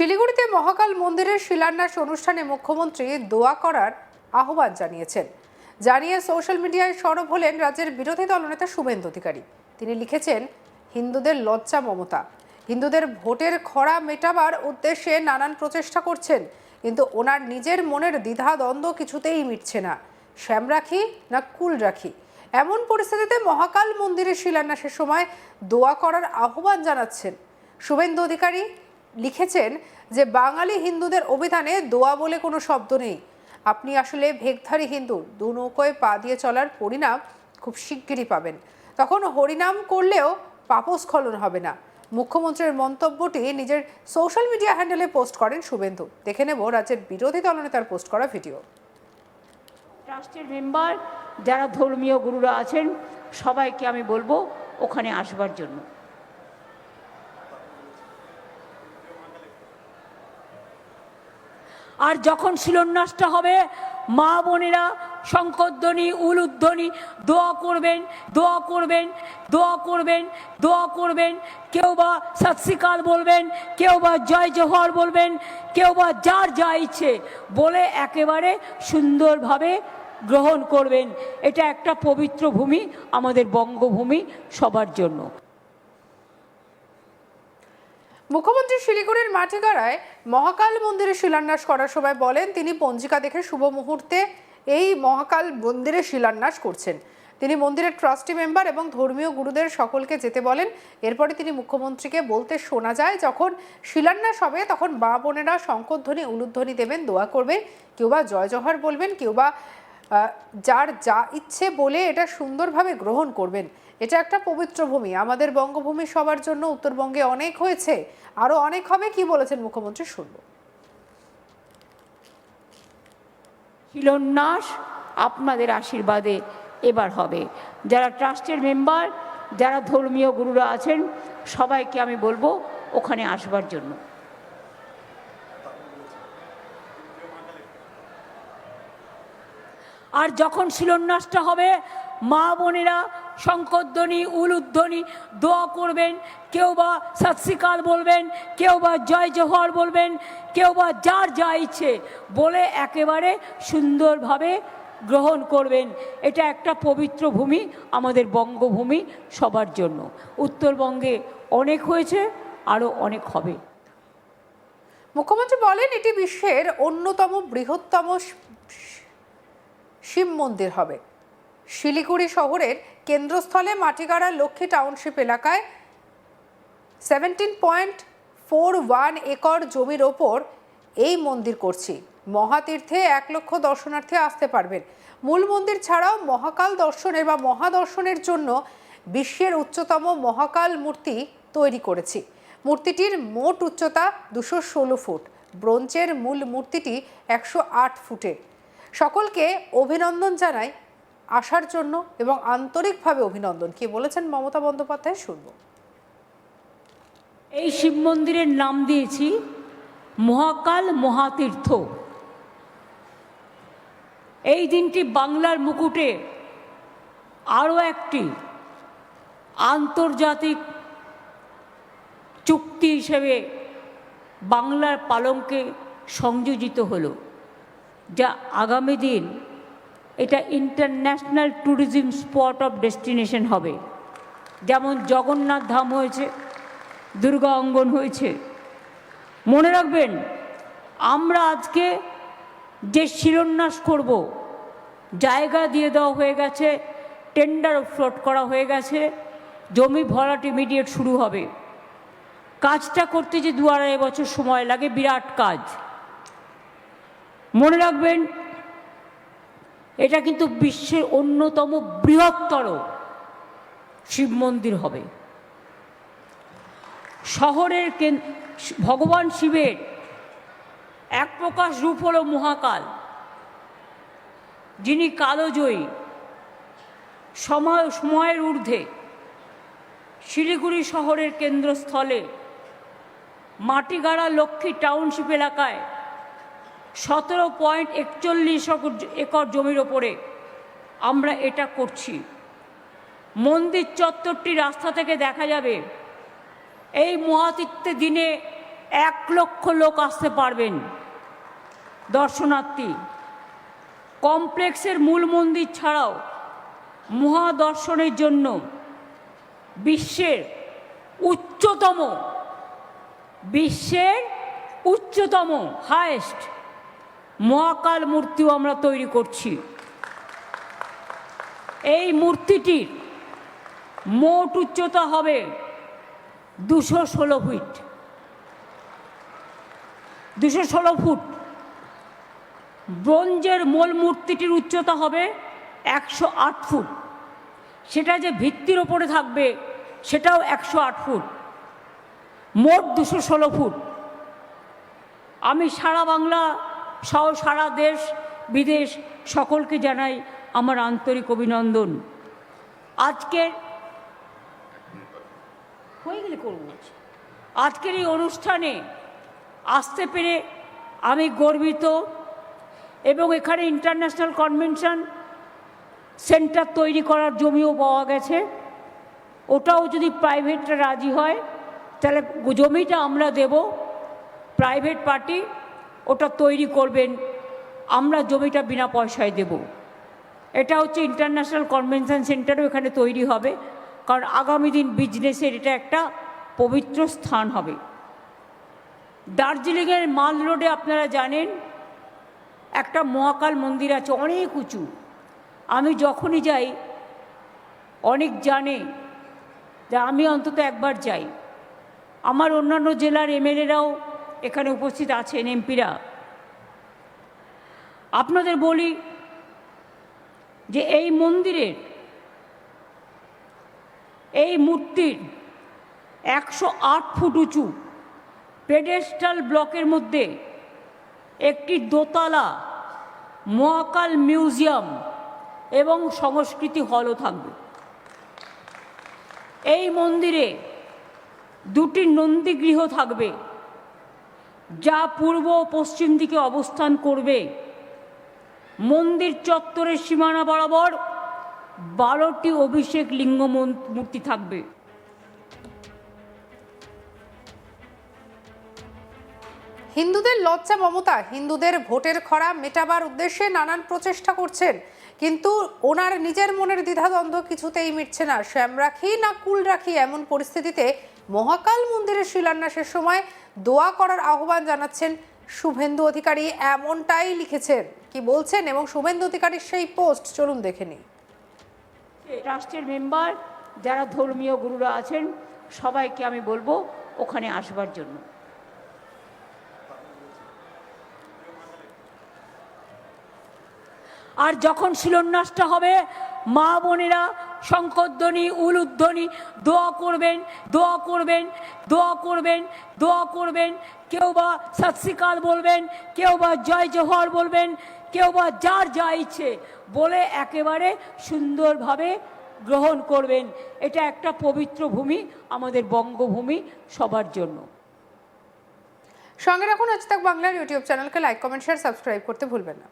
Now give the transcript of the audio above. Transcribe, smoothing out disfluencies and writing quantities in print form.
শিলিগুড়িতে মহাকাল মন্দিরের শিলান্যাস অনুষ্ঠানে মুখ্যমন্ত্রী দোয়া করার আহ্বান জানিয়ে সোশ্যাল মিডিয়ায় সরব হলেন রাজ্যের বিরোধী দলনেতা শুভেন্দু অধিকারী। তিনি লিখেছেন, হিন্দুদের লজ্জা মমতা, হিন্দুদের ভোটের খরা মেটাবার উদ্দেশ্যে নানান প্রচেষ্টা করছেন, কিন্তু ওনার নিজের মনের দ্বিধা দ্বন্দ্ব কিছুতেই মিটছে না। শ্যাম রাখি না কুল রাখি, এমন পরিস্থিতিতে মহাকাল মন্দিরের শিলান্যাসের সময় দোয়া করার আহ্বান জানাচ্ছেন শুভেন্দু অধিকারী। লিখেছেন যে বাঙালি হিন্দুদের অভিধানে দোয়া বলে কোনো শব্দ নেই। আপনি আসলে ভেগধারী হিন্দু, দু নৌকোয় পা দিয়ে চলার পরিণাম খুব শিগগিরই পাবেন। তখন হরিনাম করলেও পাপস্খলন হবে না। মুখ্যমন্ত্রীর মন্তব্যটি নিজের সোশ্যাল মিডিয়া হ্যান্ডেলে পোস্ট করেন শুভেন্দু। দেখে নেব রাজ্যের বিরোধী দলনেতার পোস্ট করা ভিডিও। ট্রাস্টের মেম্বার যারা ধর্মীয় গুরুরা আছেন সবাইকে আমি বলবো ওখানে আসবার জন্য। আর যখন শিলান্যাসটা হবে, মা বোনেরা শঙ্করধ্বনি উলুধ্বনি দোয়া করবেন, দোয়া করবেন, দোয়া করবেন, দোয়া করবেন। কেউ বা সত শ্রী আকাল বলবেন, কেউ বা জয় জোহর বলবেন, কেউ বা যার যা ইচ্ছে বলে একেবারে সুন্দরভাবে গ্রহণ করবেন। এটা একটা পবিত্র ভূমি, আমাদের বঙ্গভূমি সবার জন্য। মুখ্যমন্ত্রী শিলিগুড়ির মাটিগাড়ায় মহাকাল মন্দিরে শিলান্যাস করার সময় বলেন, তিনি পঞ্জিকা দেখে শুভ মুহূর্তে এই মহাকাল মন্দিরে শিলান্যাস করছেন। তিনি মন্দিরের ট্রাস্টি মেম্বার এবং ধর্মীয় গুরুদের সকলকে যেতে বলেন। এরপরে তিনি মুখ্যমন্ত্রীকে বলতে শোনা যায়, যখন শিলান্যাস হবে তখন মা বোনেরা শঙ্করধ্বনি উলুধ্বনি দেবেন, দোয়া করবেন, কেউ বা জয় জোহর বলবেন, কেউ বা যার যা ইচ্ছে বলে এটা সুন্দরভাবে গ্রহণ করবেন। এটা একটা পবিত্র ভূমি, আমাদের বঙ্গভূমি সবার জন্য। উত্তরবঙ্গে অনেক হয়েছে, আরো অনেক হবে। কি বলেছেন মুখ্যমন্ত্রী শুনব। শিলান্যাস আপনাদের আশীর্বাদে এবার হবে। যারা ট্রাস্টের মেম্বার, যারা ধর্মীয় গুরুরা আছেন সবাইকে আমি বলবো ওখানে আসবার জন্য। আর যখন শিলান্যাসটা হবে, মা বোনেরা শঙ্করধ্বনি উলুধ্বনি দোয়া করবেন, কেউ বা সত শ্রী আকাল বলবেন, কেউ বা জয় জোহর বলবেন, কেউ বা যার যা ইচ্ছে বলে একেবারে সুন্দরভাবে গ্রহণ করবেন। এটা একটা পবিত্র ভূমি, আমাদের বঙ্গভূমি সবার জন্য। উত্তরবঙ্গে অনেক হয়েছে, আরও অনেক হবে। মুখ্যমন্ত্রী বলেন, এটি বিশ্বের অন্যতম বৃহত্তম শিব মন্দির হবে। শিলিগুড়ি শহরের কেন্দ্রস্থলে মাটিগাড়া লক্ষ্মী টাউনশিপ এলাকায় 17.41 একর জমির ওপর এই মন্দির করছি। মহাতীর্থে 1 লক্ষ দর্শনার্থী আসতে পারবেন। মূল মন্দির ছাড়াও মহাকাল দর্শনের বা মহাদর্শনের জন্য বিশ্বের উচ্চতম মহাকাল মূর্তি তৈরি করেছি। মূর্তিটির মোট উচ্চতা 216 ফুট। ব্রোঞ্জের মূল মূর্তিটি 108 ফুটের। সকলকে অভিনন্দন জানাই আসার জন্য এবং আন্তরিকভাবে অভিনন্দন। কি বলেছেন মমতা বন্দ্যোপাধ্যায় শুনব। এই শিব মন্দিরের নাম দিয়েছি মহাকাল মহাতীর্থ। এই দিনটি বাংলার মুকুটে আরও একটি আন্তর্জাতিক চুক্তি হিসেবে বাংলার পালঙ্কে সংযোজিত হলো, যা আগামী দিন এটা international tourism spot of destination হবে। যেমন জগন্নাথ ধাম হয়েছে, দুর্গা অঙ্গন হয়েছে। মনে রাখবেন, আমরা আজকে যে শিলান্যাস করব, জায়গা দিয়ে দেওয়া হয়ে গেছে, টেন্ডার ফ্লোট করা হয়ে গেছে, জমি ভরাট ইমিডিয়েট শুরু হবে। কাজটা করতে যে 2-2.5 বছর সময় লাগে, বিরাট কাজ। মনে রাখবেন, এটা কিন্তু বিশ্বের অন্যতম বৃহত্তর শিব মন্দির হবে। শহরের ভগবান শিবের এক প্রকাশ রূপ হল মহাকাল, যিনি কালজয়ী, সময়ের ঊর্ধ্বে। শিলিগুড়ি শহরের কেন্দ্রস্থলে মাটিগাড়া লক্ষ্মী টাউনশিপ এলাকায় 17.41 একর জমির ওপরে আমরা এটা করছি। মন্দির চত্বরটি রাস্তা থেকে দেখা যাবে। এই মহাতীর্থে দিনে 1 লক্ষ লোক আসতে পারবেন দর্শনার্থী। কমপ্লেক্সের মূল মন্দির ছাড়াও মহাদর্শনের জন্য বিশ্বের উচ্চতম হায়েস্ট মহাকাল মূর্তিও আমরা তৈরি করছি। এই মূর্তিটির মোট উচ্চতা হবে 216 ফিট। 216 ফুট। ব্রোঞ্জের মূল মূর্তিটির উচ্চতা হবে 108 ফুট। সেটা যে ভিত্তির ওপরে থাকবে সেটাও 108 ফুট। মোট 216 ফুট। আমি সারা বাংলা সহ সারা দেশ বিদেশ সকলকে জানাই আমার আন্তরিক অভিনন্দন। আজকের এই অনুষ্ঠানে আসতে পেরে আমি গর্বিত এবং এখানে ইন্টারন্যাশনাল কনভেনশন সেন্টার তৈরি করার জমিও পাওয়া গেছে। ওটাও যদি প্রাইভেটরা রাজি হয় তাহলে জমিটা আমরা দেব, প্রাইভেট পার্টি ওটা তৈরি করবেন, আমরা জমিটা বিনা পয়সায় দেব। এটা হচ্ছে ইন্টারন্যাশনাল কনভেনশন সেন্টারও এখানে তৈরি হবে, কারণ আগামী দিন বিজনেসের এটা একটা পবিত্র স্থান হবে। দার্জিলিংয়ের মাল রোডে আপনারা জানেন একটা মহাকাল মন্দির আছে, অনেক উঁচু। আমি যখনই যাই, অনেক জানে যে আমি অন্তত একবার যাই। আমার অন্যান্য জেলার এমএলএরাও এখানে উপস্থিত আছেন, এমপিরা। আপনাদের বলি যে এই মন্দিরের এই মূর্তির 108 ফুট উঁচু পেডেস্টাল ব্লকের মধ্যে একটি দোতলা মহাকাল মিউজিয়াম এবং সংস্কৃতি হলও থাকবে। এই মন্দিরে 2টি নন্দীগৃহ থাকবে, যা পূর্ব ও পশ্চিম দিকে অবস্থান করবে। মন্দির চত্বরের সীমানা বরাবর 12টি অভিষেক লিঙ্গ মূর্তি থাকবে। হিন্দুদের লজ্জা মমতা হিন্দুদের ভোটের খরা মেটাবার উদ্দেশ্যে নানান প্রচেষ্টা করছেন, কিন্তু ওনার নিজের মনের দ্বিধাদ্বন্দ্ব কিছুতেই মিটছে না। শ্যাম রাখি না কুল রাখি, এমন পরিস্থিতিতে মহাকাল মন্দিরের শিলান্যাসের সময় দোয়া করার আহ্বান জানাচ্ছেন শুভেন্দু অধিকারী। এমনটাই লিখেছেন, কি বলছেন এবং শুভেন্দু অধিকারীর সেই পোস্ট চলুন দেখে নিই। রাষ্ট্রের মেম্বার যারা ধর্মীয় গুরুরা আছেন সবাইকে আমি বলবো ওখানে আসবার জন্য। আর যখন শিলান্যাসটা হবে, মা বোনেরা শঙ্খধ্বনি উলুধ্বনি দোয়া করবেন, দোয়া করবেন, দোয়া করবেন, দোয়া করবেন। কেউ বা সত শ্রী আকাল বলবেন, কেউ বা জয় জোহর বলবেন, কেউ বা যার যা ইচ্ছে বলে একেবারে সুন্দরভাবে গ্রহণ করবেন। এটা একটা পবিত্র ভূমি, আমাদের বঙ্গভূমি, সবার জন্য। সঙ্গে রাখুন আজ তাক বাংলার ইউটিউব চ্যানেলকে লাইক, কমেন্ট, শেয়ার, সাবস্ক্রাইব করতে ভুলবেন না।